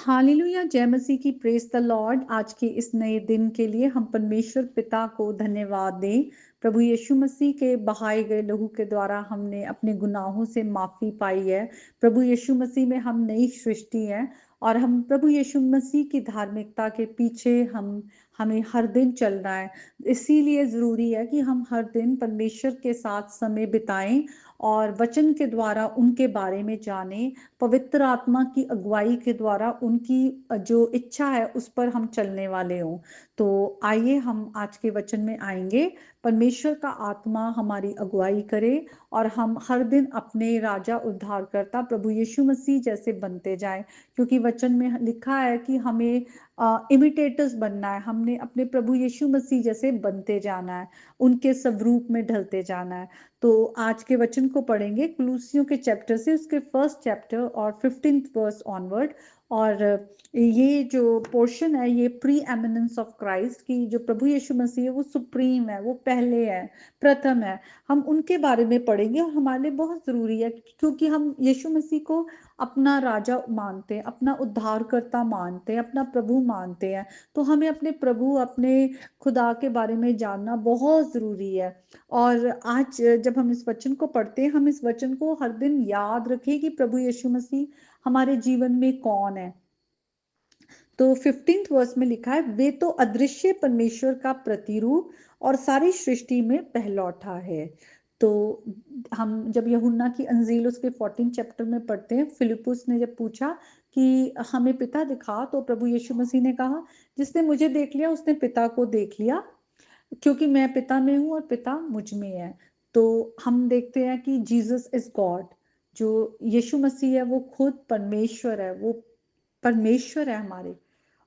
Hallelujah, जय मसीह की, praise the Lord. आज के इस नए दिन के लिए हम परमेश्वर पिता को धन्यवाद दें। प्रभु यीशु मसीह के बहाए गए लहू के द्वारा हमने अपने गुनाहों से माफ़ी पाई है। प्रभु यीशु मसीह में हम नई सृष्टि हैं और हम प्रभु यीशु मसीह की धार्मिकता के पीछे हमें हर दिन चलना है। इसीलिए ज़रूरी है कि हम हर दिन परमेश्वर के साथ समय बिताएं और वचन के द्वारा उनके बारे में जानें। पवित्र आत्मा की अगुवाई के द्वारा उनकी जो इच्छा है उस पर हम चलने वाले हों। तो आइए हम आज के वचन में आएंगे। परमेश्वर का आत्मा हमारी अगुवाई करे और हम हर दिन अपने राजा उद्धारकर्ता प्रभु यीशु मसीह जैसे बनते जाएं, क्योंकि वचन में लिखा है कि हमें इमिटेटर्स बनना है। हमने अपने प्रभु यीशु मसीह जैसे बनते जाना है, उनके स्वरूप में ढलते जाना है। तो आज के वचन को पढ़ेंगे कुलूसियों के चैप्टर से, उसके फर्स्ट चैप्टर और 15th वर्स ऑनवर्ड। और ये जो पोर्शन है ये प्री एमिनेंस ऑफ क्राइस्ट की, जो प्रभु यीशु मसीह है वो सुप्रीम है, वो पहले है, प्रथम है। हम उनके बारे में पढ़ेंगे और हमारे लिए बहुत ज़रूरी है, क्योंकि हम यीशु मसीह को अपना राजा मानते हैं, अपना उद्धारकर्ता मानते हैं, अपना प्रभु मानते हैं। तो हमें अपने प्रभु, अपने खुदा के बारे में जानना बहुत ज़रूरी है। और आज जब हम इस वचन को पढ़ते हैं, हम इस वचन को हर दिन याद रखें कि प्रभु यीशु मसीह हमारे जीवन में कौन है। तो 15th वर्स में लिखा है, वे तो अदृश्य परमेश्वर का प्रतिरूप और सारी सृष्टि में पहलौठा है। तो हम जब यूहन्ना की अंजील उसके 14 चैप्टर में पढ़ते हैं, फिलिपुस ने जब पूछा कि हमें पिता दिखा, तो प्रभु यीशु मसीह ने कहा, जिसने मुझे देख लिया उसने पिता को देख लिया, क्योंकि मैं पिता में हूँ और पिता मुझ में है। तो हम देखते हैं कि जीसस इज गॉड। जो यीशु मसीह है वो खुद परमेश्वर है, वो परमेश्वर है हमारे,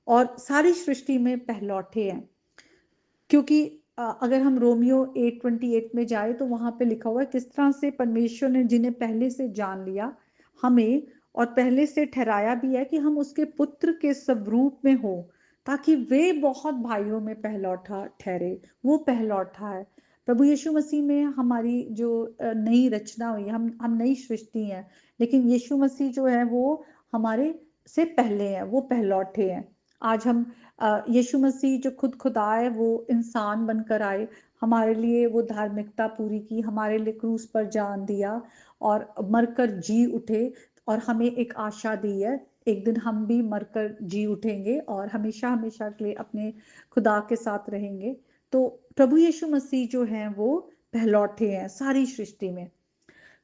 और सारी सृष्टि में पहलौठे हैं। क्योंकि अगर हम रोमियो 8:28 में जाए तो वहां पे लिखा हुआ है किस तरह से परमेश्वर ने जिन्हें पहले से जान लिया हमें, और पहले से ठहराया भी है कि हम उसके पुत्र के स्वरूप में हो, ताकि वे बहुत भाइयों में पहलौठा ठहरे। वो पहलौठा है प्रभु यीशु मसीह में। हमारी जो नई रचना हुई, हम नई सृष्टि हैं, लेकिन यीशु मसीह जो है वो हमारे से पहले हैं, वो पहलौठे हैं। आज हम यीशु मसीह जो खुद खुदा है वो इंसान बनकर आए, हमारे लिए वो धार्मिकता पूरी की, हमारे लिए क्रूस पर जान दिया और मरकर जी उठे, और हमें एक आशा दी है, एक दिन हम भी मरकर जी उठेंगे और हमेशा हमेशा के लिए अपने खुदा के साथ रहेंगे। तो प्रभु यीशु मसीह जो हैं वो पहलौठे हैं सारी सृष्टि में,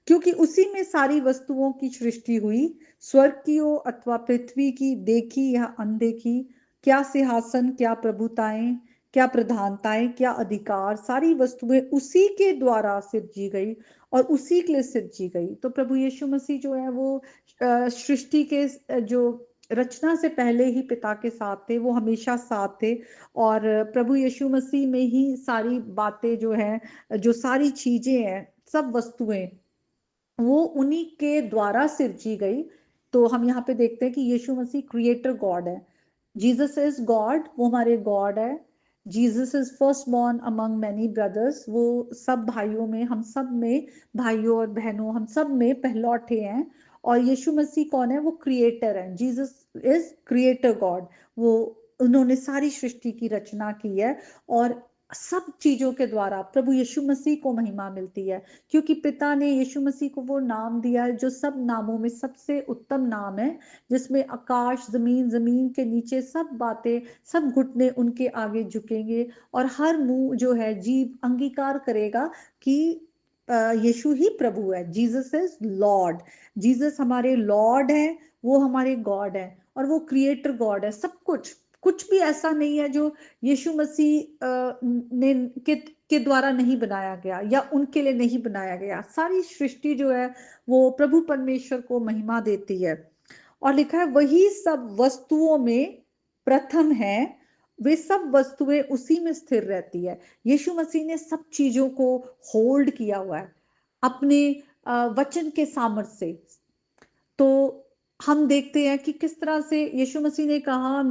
क्योंकि उसी में सारी वस्तुओं की सृष्टि हुई, स्वर्ग की हो अथवा पृथ्वी की, देखी या अनदेखी, क्या सिंहासन, क्या प्रभुताएं, क्या प्रधानताएं, क्या अधिकार, सारी वस्तुएं उसी के द्वारा सिरजी गई और उसी के लिए सिरजी गई। तो प्रभु यीशु मसीह जो है वो सृष्टि के जो रचना से पहले ही पिता के साथ थे, वो हमेशा साथ थे। और प्रभु यीशु मसीह में ही सारी बातें जो है, जो सारी चीजें हैं, सब वस्तुएं वो उन्हीं के द्वारा सिरजी गई। तो हम यहाँ पे देखते हैं कि यीशु मसीह क्रिएटर गॉड है। जीसस इज गॉड, वो हमारे गॉड है। Jesus is first born among many brothers, वो सब भाइयों में, हम सब में, भाइयों और बहनों, हम सब में पहलौठे हैं। और यीशु मसीह कौन है? वो क्रिएटर है। Jesus is creator God. वो उन्होंने सारी सृष्टि की रचना की है, और सब चीजों के द्वारा प्रभु यीशु मसीह को महिमा मिलती है, क्योंकि पिता ने यीशु मसीह को वो नाम दिया है जो सब नामों में सबसे उत्तम नाम है, जिसमें आकाश, जमीन, जमीन के नीचे सब बातें, सब घुटने उनके आगे झुकेंगे, और हर मुंह जो है, जीभ अंगीकार करेगा कि यीशु ही प्रभु है। Jesus is Lord. जीसस हमारे लॉर्ड है, वो हमारे गॉड है, और वो क्रिएटर गॉड है। सब कुछ, कुछ भी ऐसा नहीं है जो यीशु मसीह ने के द्वारा नहीं बनाया गया या उनके लिए नहीं बनाया गया। सारी सृष्टि जो है वो प्रभु परमेश्वर को महिमा देती है। और लिखा है, वही सब वस्तुओं में प्रथम है, वे सब वस्तुएं उसी में स्थिर रहती है। यीशु मसीह ने सब चीजों को होल्ड किया हुआ है अपने वचन के सामर्थ्य से। तो हम देखते हैं कि किस तरह से यीशु मसीह ने कहा,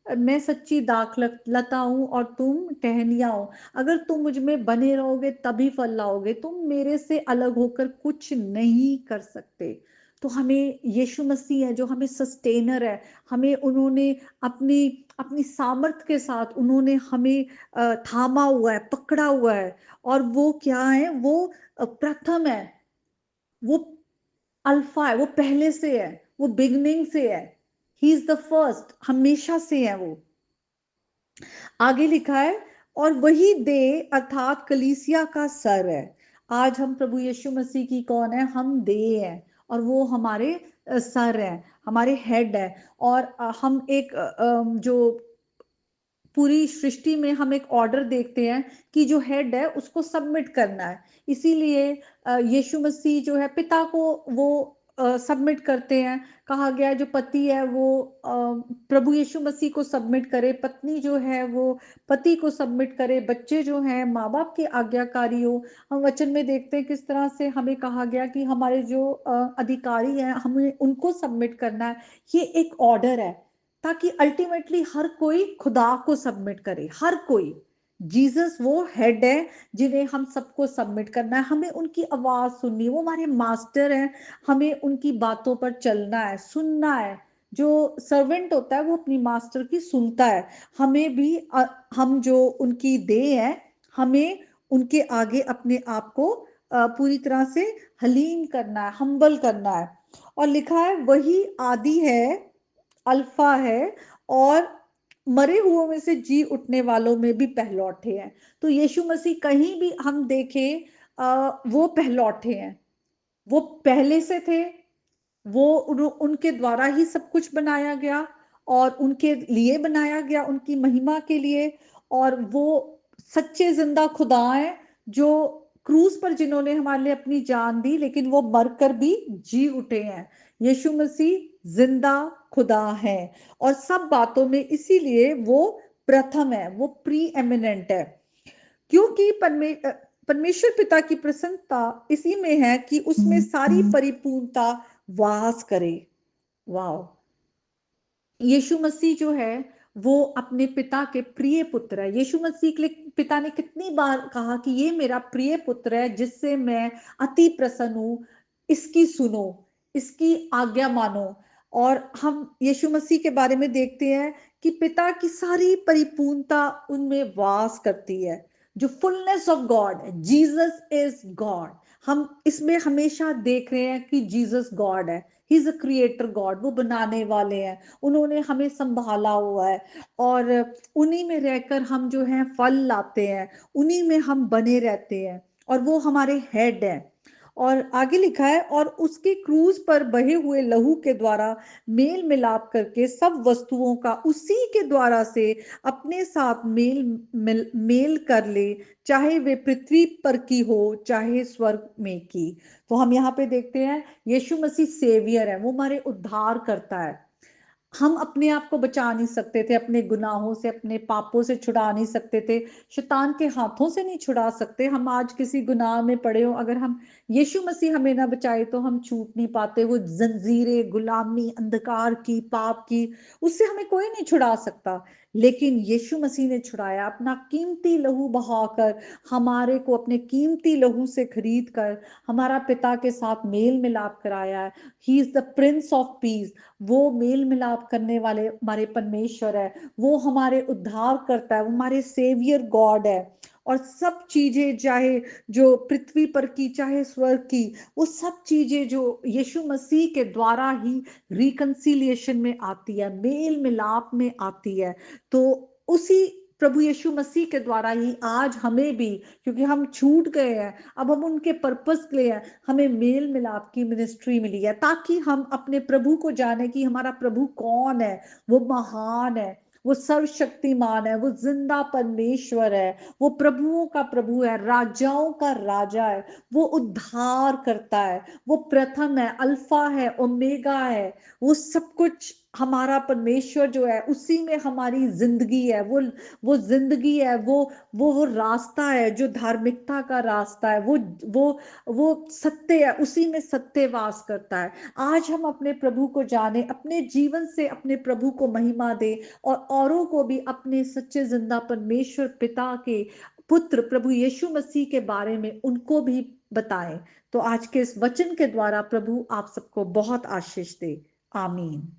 मैं सच्ची दाख लता हूं और तुम टहनियां हो। अगर तुम मुझ में बने रहोगे तभी फल लाओगे, तुम मेरे से अलग होकर कुछ नहीं कर सकते। तो हमें यीशु मसीह है जो हमें सस्टेनर है, हमें उन्होंने अपनी अपनी सामर्थ के साथ उन्होंने हमें थामा हुआ है, पकड़ा हुआ है। और वो क्या है, वो प्रथम है, वो अल्फा है, वो पहले से है, वो बिगनिंग से है, ही इज द फर्स्ट, हमेशा से है वो। आगे लिखा है, और वही देह अर्थात कलीसिया का सर है। आज हम प्रभु यीशु मसीह की कौन है, हम देह हैं, और वो हमारे सर है, हमारे हेड है। और हम एक जो पूरी सृष्टि में हम एक ऑर्डर देखते हैं कि जो हेड है उसको सबमिट करना है। इसीलिए यीशु मसीह जो है पिता को वो सबमिट करते हैं। कहा गया है जो पति है वो प्रभु यीशु मसीह को सबमिट करे, पत्नी जो है वो पति को सबमिट करे, बच्चे जो हैं माँ बाप के आज्ञाकारी हो। हम वचन में देखते हैं किस तरह से हमें कहा गया कि हमारे जो अधिकारी हैं हमें उनको सबमिट करना है। ये एक ऑर्डर है ताकि अल्टीमेटली हर कोई खुदा को सबमिट करे, हर कोई। जीसस वो हेड है जिन्हें हम सबको सबमिट करना है, हमें उनकी आवाज सुननी है, वो हमारे मास्टर हैं, हमें उनकी बातों पर चलना है, सुनना है। जो सर्वेंट होता है वो अपनी मास्टर की सुनता है। हमें भी हम जो उनकी देह है, हमें उनके आगे अपने आप को पूरी तरह से हलीम करना है, हम्बल करना है। और लिखा है वही आदि है, अल्फा है, और मरे हुओं में से जी उठने वालों में भी पहलौठे हैं। तो यीशु मसीह कहीं भी हम देखें वो पहलौठे हैं, वो पहले से थे, वो उनके द्वारा ही सब कुछ बनाया गया और उनके लिए बनाया गया, उनकी महिमा के लिए। और वो सच्चे जिंदा खुदा है जो क्रूस पर जिन्होंने हमारे लिए अपनी जान दी, लेकिन वो मरकर भी जी उठे हैं। यीशु मसीह जिंदा खुदा है और सब बातों में इसीलिए वो प्रथम है, वो प्री एमिनेंट है। क्योंकि परमेश्वर पिता की प्रसन्नता इसी में है कि उसमें सारी परिपूर्णता वास करे। वाह, यीशु मसीह जो है वो अपने पिता के प्रिय पुत्र है। यीशु मसीह के लिए पिता ने कितनी बार कहा कि ये मेरा प्रिय पुत्र है जिससे मैं अति प्रसन्न हूं, इसकी सुनो, इसकी आज्ञा मानो। और हम यीशु मसीह के बारे में देखते हैं कि पिता की सारी परिपूर्णता उनमें वास करती है। जो फुलनेस ऑफ गॉड है, जीसस इज गॉड। हम इसमें हमेशा देख रहे हैं कि जीसस गॉड है, he is a creator God, वो बनाने वाले हैं, उन्होंने हमें संभाला हुआ है। और उन्हीं में रहकर हम जो है फल लाते हैं, उन्हीं में हम बने रहते हैं, और वो हमारे हेड हैं। और आगे लिखा है, और उसके क्रूज पर बहे हुए लहू के द्वारा मेल मिलाप करके सब वस्तुओं का उसी के द्वारा से अपने साथ मेल कर ले, चाहे वे पृथ्वी पर की हो चाहे स्वर्ग में की। तो हम यहाँ पे देखते हैं यीशु मसीह सेवियर है, वो हमारे उद्धार करता है। हम अपने आप को बचा नहीं सकते थे, अपने गुनाहों से अपने पापों से छुड़ा नहीं सकते थे, शैतान के हाथों से नहीं छुड़ा सकते। हम आज किसी गुनाह में पड़े हो, अगर हम यीशु मसीह हमें ना बचाए तो हम छूट नहीं पाते। वो जंजीरें, गुलामी, अंधकार की, पाप की, उससे हमें कोई नहीं छुड़ा सकता। लेकिन यीशु मसीह ने छुड़ाया, अपना कीमती लहू बहाकर, हमारे को अपने कीमती लहू से खरीद कर हमारा पिता के साथ मेल मिलाप कराया है। He is the Prince of peace, वो मेल मिलाप करने वाले हमारे परमेश्वर है, वो हमारे उद्धार करता है, वो हमारे सेवियर गॉड है। और सब चीजें, चाहे जो पृथ्वी पर की चाहे स्वर्ग की, वो सब चीजें जो यीशु मसीह के द्वारा ही रिकंसिलिएशन में आती है, मेल मिलाप में आती है। तो उसी प्रभु यीशु मसीह के द्वारा ही आज हमें भी, क्योंकि हम छूट गए हैं, अब हम उनके पर्पस के लिए हैं, हमें मेल मिलाप की मिनिस्ट्री मिली है ताकि हम अपने प्रभु को जाने कि हमारा प्रभु कौन है। वो महान है, वो सर्वशक्तिमान है, वो जिंदा परमेश्वर है, वो प्रभुओं का प्रभु है, राजाओं का राजा है, वो उद्धार करता है, वो प्रथम है, अल्फा है, ओमेगा है। वो सब कुछ हमारा परमेश्वर जो है, उसी में हमारी जिंदगी है। वो जिंदगी है, वो रास्ता है जो धार्मिकता का रास्ता है, वो सत्य है, उसी में सत्य वास करता है। आज हम अपने प्रभु को जाने, अपने जीवन से अपने प्रभु को महिमा दे, और औरों को भी अपने सच्चे जिंदा परमेश्वर पिता के पुत्र प्रभु यीशु मसीह के बारे में उनको भी बताए। तो आज के इस वचन के द्वारा प्रभु आप सबको बहुत आशीष दे। आमीन।